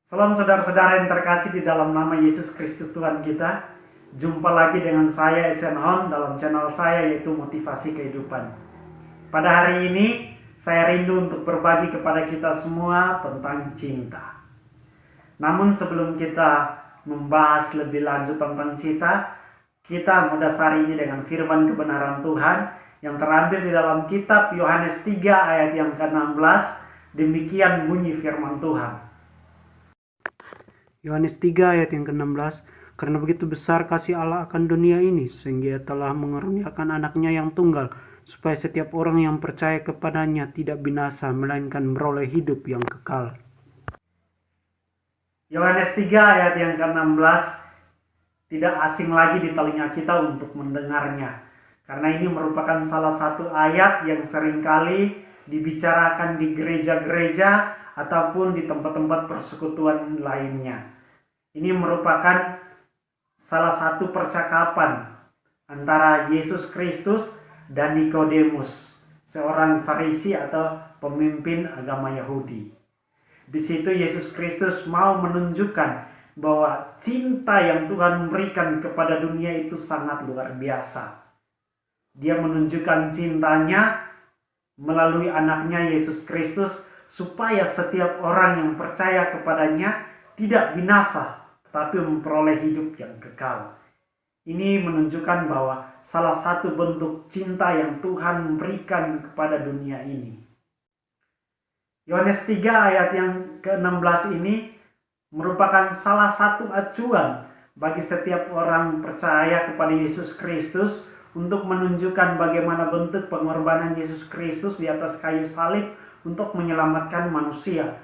Salam saudara-saudara yang terkasih di dalam nama Yesus Kristus Tuhan kita. Jumpa lagi dengan saya Esen Hon dalam channel saya yaitu Motivasi Kehidupan. Pada hari ini saya rindu untuk berbagi kepada kita semua tentang cinta. Namun sebelum kita membahas lebih lanjut tentang cinta, kita mendasari ini dengan firman kebenaran Tuhan yang terambil di dalam kitab Yohanes 3 ayat yang ke-16. Demikian bunyi firman Tuhan. Yohanes 3 ayat yang ke-16, karena begitu besar kasih Allah akan dunia ini, sehingga Ia telah mengaruniakan anaknya yang tunggal, supaya setiap orang yang percaya kepadanya tidak binasa, melainkan beroleh hidup yang kekal. Yohanes 3 ayat yang ke-16 tidak asing lagi di telinga kita untuk mendengarnya, karena ini merupakan salah satu ayat yang seringkali dibicarakan di gereja-gereja ataupun di tempat-tempat persekutuan lainnya. Ini merupakan salah satu percakapan antara Yesus Kristus dan Nikodemus, seorang Farisi atau pemimpin agama Yahudi. Di situ Yesus Kristus mau menunjukkan bahwa cinta yang Tuhan berikan kepada dunia itu sangat luar biasa. Dia menunjukkan cintanya melalui anaknya Yesus Kristus, supaya setiap orang yang percaya kepadanya tidak binasa, tetapi memperoleh hidup yang kekal. Ini menunjukkan bahwa salah satu bentuk cinta yang Tuhan berikan kepada dunia ini. Yohanes 3 ayat yang ke-16 ini merupakan salah satu acuan bagi setiap orang percaya kepada Yesus Kristus untuk menunjukkan bagaimana bentuk pengorbanan Yesus Kristus di atas kayu salib untuk menyelamatkan manusia.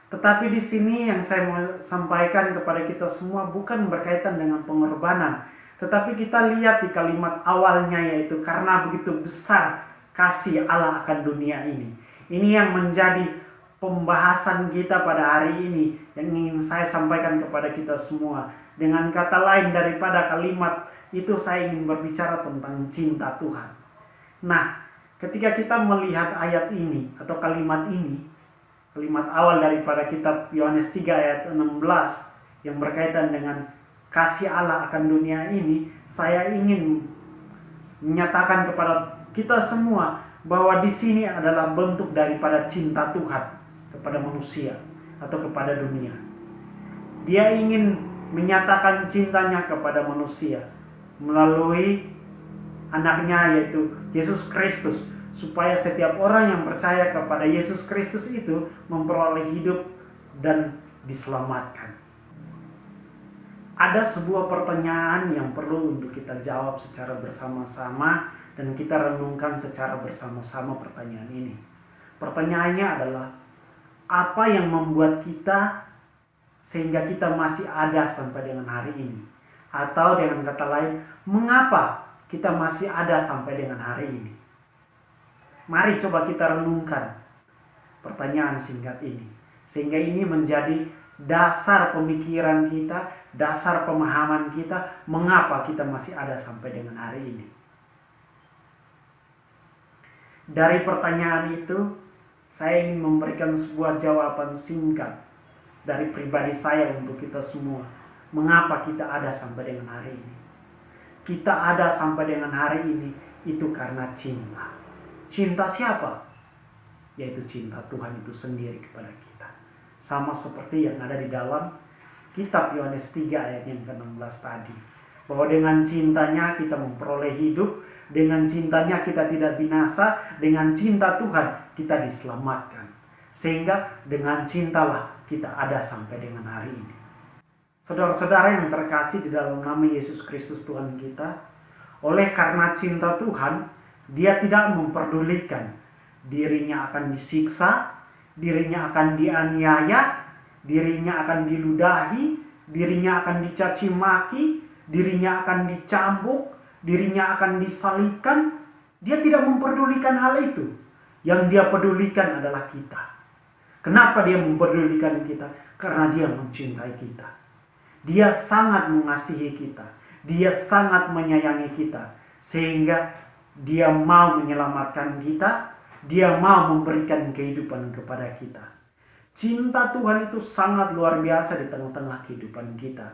Tetapi di sini yang saya mau sampaikan kepada kita semua bukan berkaitan dengan pengorbanan, tetapi kita lihat di kalimat awalnya, yaitu karena begitu besar kasih Allah akan dunia ini. Ini yang menjadi pembahasan kita pada hari ini yang ingin saya sampaikan kepada kita semua. Dengan kata lain, daripada kalimat itu saya ingin berbicara tentang cinta Tuhan. Nah, ketika kita melihat ayat ini atau kalimat ini, kalimat awal daripada kitab Yohanes 3 ayat 16 yang berkaitan dengan kasih Allah akan dunia ini, saya ingin menyatakan kepada kita semua bahwa di sini adalah bentuk daripada cinta Tuhan kepada manusia atau kepada dunia. Dia ingin menyatakan cintanya kepada manusia melalui anaknya yaitu Yesus Kristus, supaya setiap orang yang percaya kepada Yesus Kristus itu memperoleh hidup dan diselamatkan. Ada sebuah pertanyaan yang perlu untuk kita jawab secara bersama-sama dan kita renungkan secara bersama-sama pertanyaan ini. Pertanyaannya adalah, apa yang membuat kita sehingga kita masih ada sampai dengan hari ini? Atau dengan kata lain, mengapa kita masih ada sampai dengan hari ini? Mari coba kita renungkan pertanyaan singkat ini, sehingga ini menjadi dasar pemikiran kita, dasar pemahaman kita, mengapa kita masih ada sampai dengan hari ini. Dari pertanyaan itu, saya ingin memberikan sebuah jawaban singkat dari pribadi saya untuk kita semua. Mengapa kita ada sampai dengan hari ini? Kita ada sampai dengan hari ini itu karena cinta. Cinta siapa? Yaitu cinta Tuhan itu sendiri kepada kita. Sama seperti yang ada di dalam kitab Yohanes 3 ayat yang ke-16 tadi. Bahwa dengan cintanya kita memperoleh hidup, dengan cintanya kita tidak binasa, dengan cinta Tuhan kita diselamatkan. Sehingga dengan cintalah kita ada sampai dengan hari ini. Saudara-saudara yang terkasih di dalam nama Yesus Kristus Tuhan kita, oleh karena cinta Tuhan, Dia tidak memperdulikan dirinya akan disiksa, dirinya akan dianiaya, dirinya akan diludahi, dirinya akan dicaci maki, dirinya akan dicambuk, dirinya akan disalibkan. Dia tidak memperdulikan hal itu. Yang Dia pedulikan adalah kita. Kenapa Dia memperdulikan kita? Karena Dia mencintai kita. Dia sangat mengasihi kita. Dia sangat menyayangi kita. Sehingga Dia mau menyelamatkan kita. Dia mau memberikan kehidupan kepada kita. Cinta Tuhan itu sangat luar biasa di tengah-tengah kehidupan kita.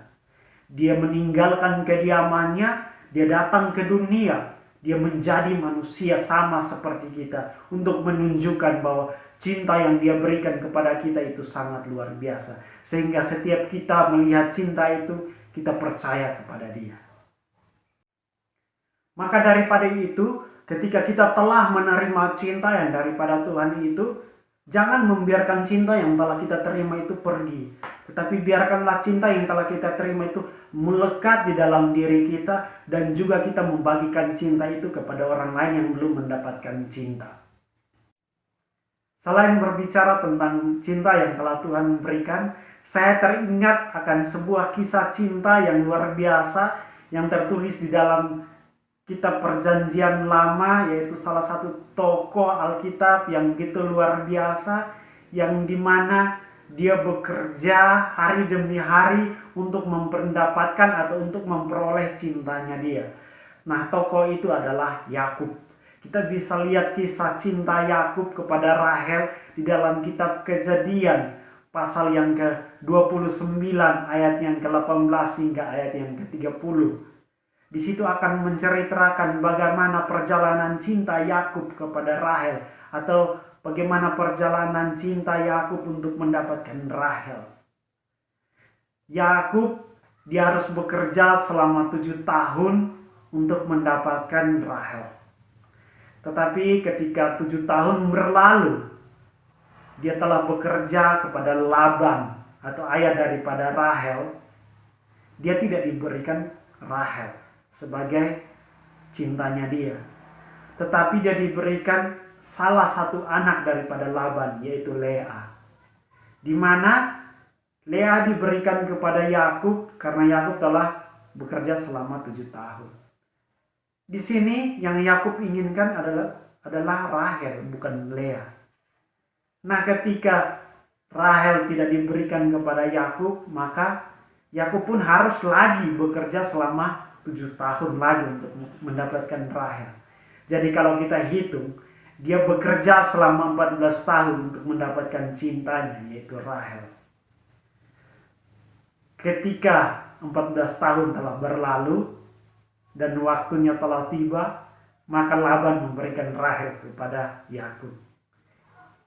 Dia meninggalkan kediamannya, dia datang ke dunia, dia menjadi manusia sama seperti kita untuk menunjukkan bahwa cinta yang dia berikan kepada kita itu sangat luar biasa. Sehingga setiap kita melihat cinta itu, kita percaya kepada dia. Maka daripada itu, ketika kita telah menerima cinta yang daripada Tuhan itu, jangan membiarkan cinta yang telah kita terima itu pergi. Tetapi biarkanlah cinta yang telah kita terima itu melekat di dalam diri kita, dan juga kita membagikan cinta itu kepada orang lain yang belum mendapatkan cinta. Selain berbicara tentang cinta yang telah Tuhan berikan, saya teringat akan sebuah kisah cinta yang luar biasa yang tertulis di dalam Kitab Perjanjian Lama, yaitu salah satu tokoh Alkitab yang begitu luar biasa, yang dimana dia bekerja hari demi hari untuk mendapatkan atau untuk memperoleh cintanya dia. Nah, tokoh itu adalah Yakub. Kita bisa lihat kisah cinta Yakub kepada Rahel di dalam kitab Kejadian pasal yang ke-29 ayat yang ke-18 hingga ayat yang ke-30. Di situ akan menceritakan bagaimana perjalanan cinta Yakub kepada Rahel, atau bagaimana perjalanan cinta Yakub untuk mendapatkan Rahel. Yakub dia harus bekerja selama 7 tahun untuk mendapatkan Rahel. Tetapi ketika 7 tahun berlalu, dia telah bekerja kepada Laban atau ayah daripada Rahel. Dia tidak diberikan Rahel sebagai cintanya dia, tetapi dia diberikan salah satu anak daripada Laban, yaitu Lea. Di mana Lea diberikan kepada Yakub karena Yakub telah bekerja selama 7 tahun. Di sini yang Yakub inginkan adalah Rahel, bukan Lea. Nah, ketika Rahel tidak diberikan kepada Yakub, maka Yakub pun harus lagi bekerja selama 7 tahun lagi untuk mendapatkan Rahel. Jadi kalau kita hitung, dia bekerja selama 14 tahun untuk mendapatkan cintanya, yaitu Rahel. Ketika 14 tahun telah berlalu dan waktunya telah tiba, maka Laban memberikan Rahel kepada Yakub.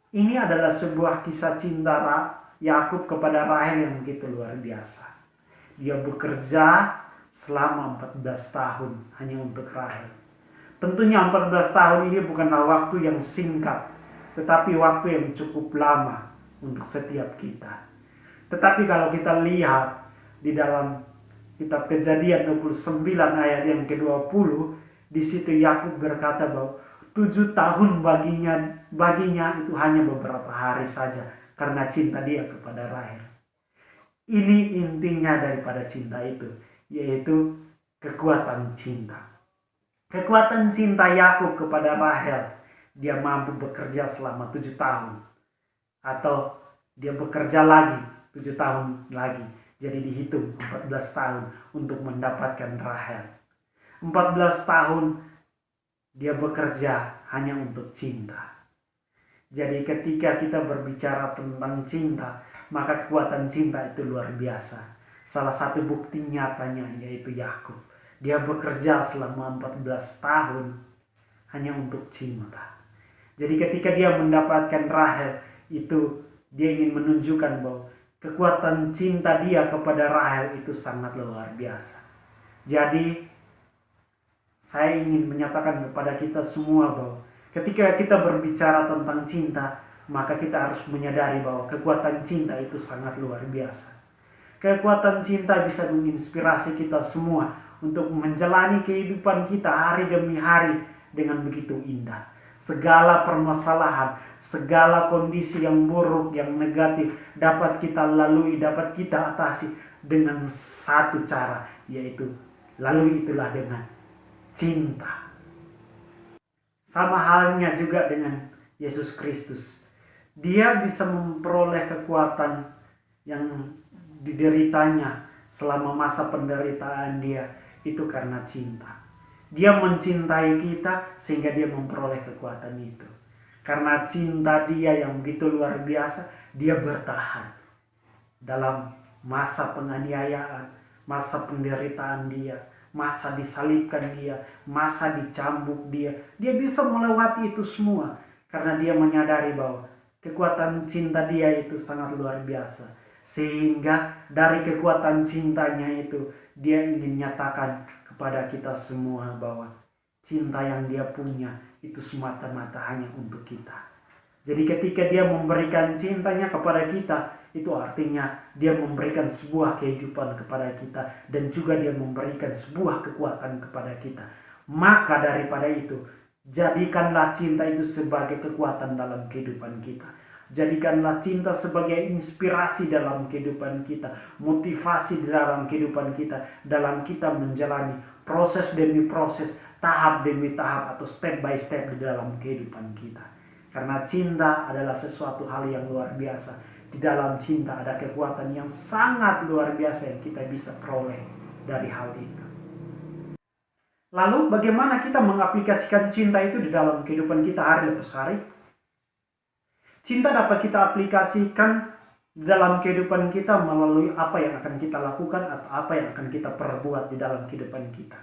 Ini adalah sebuah kisah cinta Yakub kepada Rahel yang begitu luar biasa. Dia bekerja selama 14 tahun hanya untuk Rahel. Tentunya 14 tahun ini bukanlah waktu yang singkat, tetapi waktu yang cukup lama untuk setiap kita. Tetapi kalau kita lihat di dalam kitab Kejadian 29 ayat yang ke-20, di situ Yakub berkata bahwa 7 tahun baginya itu hanya beberapa hari saja karena cinta dia kepada Rahel. Ini intinya daripada cinta itu, yaitu kekuatan cinta. Kekuatan cinta Yakub kepada Rahel, dia mampu bekerja selama 7 tahun. Atau dia bekerja lagi 7 tahun lagi. Jadi dihitung 14 tahun untuk mendapatkan Rahel. 14 tahun dia bekerja hanya untuk cinta. Jadi ketika kita berbicara tentang cinta, maka kekuatan cinta itu luar biasa. Salah satu bukti nyatanya yaitu Yakub. Dia bekerja selama 14 tahun hanya untuk cinta. Jadi ketika dia mendapatkan Rahel, itu dia ingin menunjukkan bahwa kekuatan cinta dia kepada Rahel itu sangat luar biasa. Jadi saya ingin menyatakan kepada kita semua bahwa ketika kita berbicara tentang cinta, maka kita harus menyadari bahwa kekuatan cinta itu sangat luar biasa. Kekuatan cinta bisa menginspirasi kita semua untuk menjalani kehidupan kita hari demi hari dengan begitu indah. Segala permasalahan, segala kondisi yang buruk, yang negatif dapat kita lalui, dapat kita atasi dengan satu cara, yaitu lalui itulah dengan cinta. Sama halnya juga dengan Yesus Kristus. Dia bisa memperoleh kekuatan yang dideritanya selama masa penderitaan dia itu karena cinta. Dia mencintai kita sehingga dia memperoleh kekuatan itu. Karena cinta dia yang begitu luar biasa, dia bertahan dalam masa penganiayaan, masa penderitaan dia, masa disalibkan dia, masa dicambuk dia. Dia bisa melewati itu semua karena dia menyadari bahwa kekuatan cinta dia itu sangat luar biasa. Sehingga dari kekuatan cintanya itu dia ingin nyatakan kepada kita semua bahwa cinta yang dia punya itu semata-mata hanya untuk kita. Jadi ketika dia memberikan cintanya kepada kita, itu artinya dia memberikan sebuah kehidupan kepada kita dan juga dia memberikan sebuah kekuatan kepada kita. Maka daripada itu, jadikanlah cinta itu sebagai kekuatan dalam kehidupan kita. Jadikanlah cinta sebagai inspirasi dalam kehidupan kita, motivasi dalam kehidupan kita, dalam kita menjalani proses demi proses, tahap demi tahap atau step by step di dalam kehidupan kita. Karena cinta adalah sesuatu hal yang luar biasa. Di dalam cinta ada kekuatan yang sangat luar biasa yang kita bisa peroleh dari hal itu. Lalu bagaimana kita mengaplikasikan cinta itu di dalam kehidupan kita hari lepas hari? Cinta dapat kita aplikasikan dalam kehidupan kita melalui apa yang akan kita lakukan atau apa yang akan kita perbuat di dalam kehidupan kita.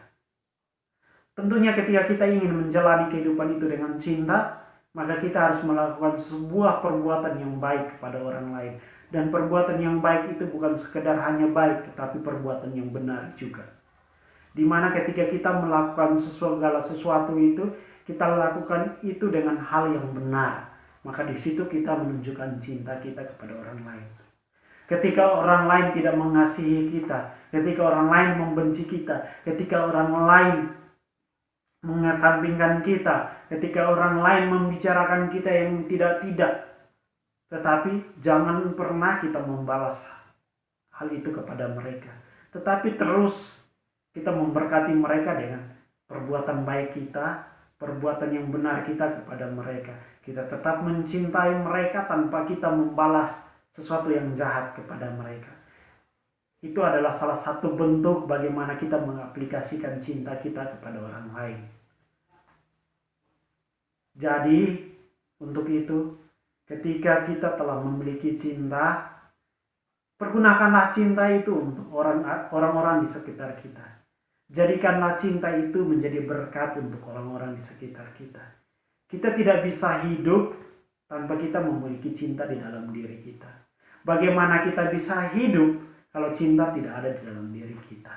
Tentunya ketika kita ingin menjalani kehidupan itu dengan cinta, maka kita harus melakukan sebuah perbuatan yang baik kepada orang lain. Dan perbuatan yang baik itu bukan sekedar hanya baik, tetapi perbuatan yang benar juga. Dimana ketika kita melakukan segala sesuatu itu, kita lakukan itu dengan hal yang benar. Maka di situ kita menunjukkan cinta kita kepada orang lain. Ketika orang lain tidak mengasihi kita, ketika orang lain membenci kita, ketika orang lain mengesampingkan kita, ketika orang lain membicarakan kita yang tidak-tidak, tetapi jangan pernah kita membalas hal itu kepada mereka. Tetapi terus kita memberkati mereka dengan perbuatan baik kita, perbuatan yang benar kita kepada mereka. Kita tetap mencintai mereka tanpa kita membalas sesuatu yang jahat kepada mereka. Itu adalah salah satu bentuk bagaimana kita mengaplikasikan cinta kita kepada orang lain. Jadi, untuk itu, ketika kita telah memiliki cinta, pergunakanlah cinta itu untuk orang-orang di sekitar kita. Jadikanlah cinta itu menjadi berkat untuk orang-orang di sekitar kita. Kita tidak bisa hidup tanpa kita memiliki cinta di dalam diri kita. Bagaimana kita bisa hidup kalau cinta tidak ada di dalam diri kita?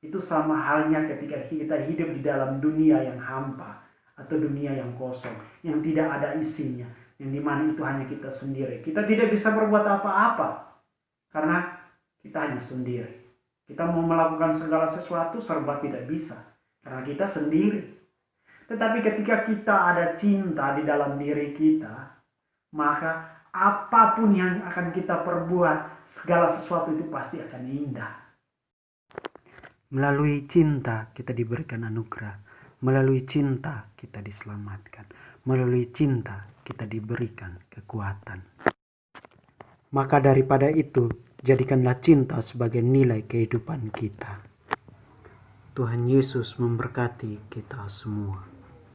Itu sama halnya ketika kita hidup di dalam dunia yang hampa atau dunia yang kosong, yang tidak ada isinya, yang dimana itu hanya kita sendiri. Kita tidak bisa berbuat apa-apa karena kita hanya sendiri. Kita mau melakukan segala sesuatu serba tidak bisa karena kita sendiri. Tetapi ketika kita ada cinta di dalam diri kita, maka apapun yang akan kita perbuat, segala sesuatu itu pasti akan indah. Melalui cinta kita diberikan anugerah. Melalui cinta kita diselamatkan. Melalui cinta kita diberikan kekuatan. Maka daripada itu, jadikanlah cinta sebagai nilai kehidupan kita. Tuhan Yesus memberkati kita semua.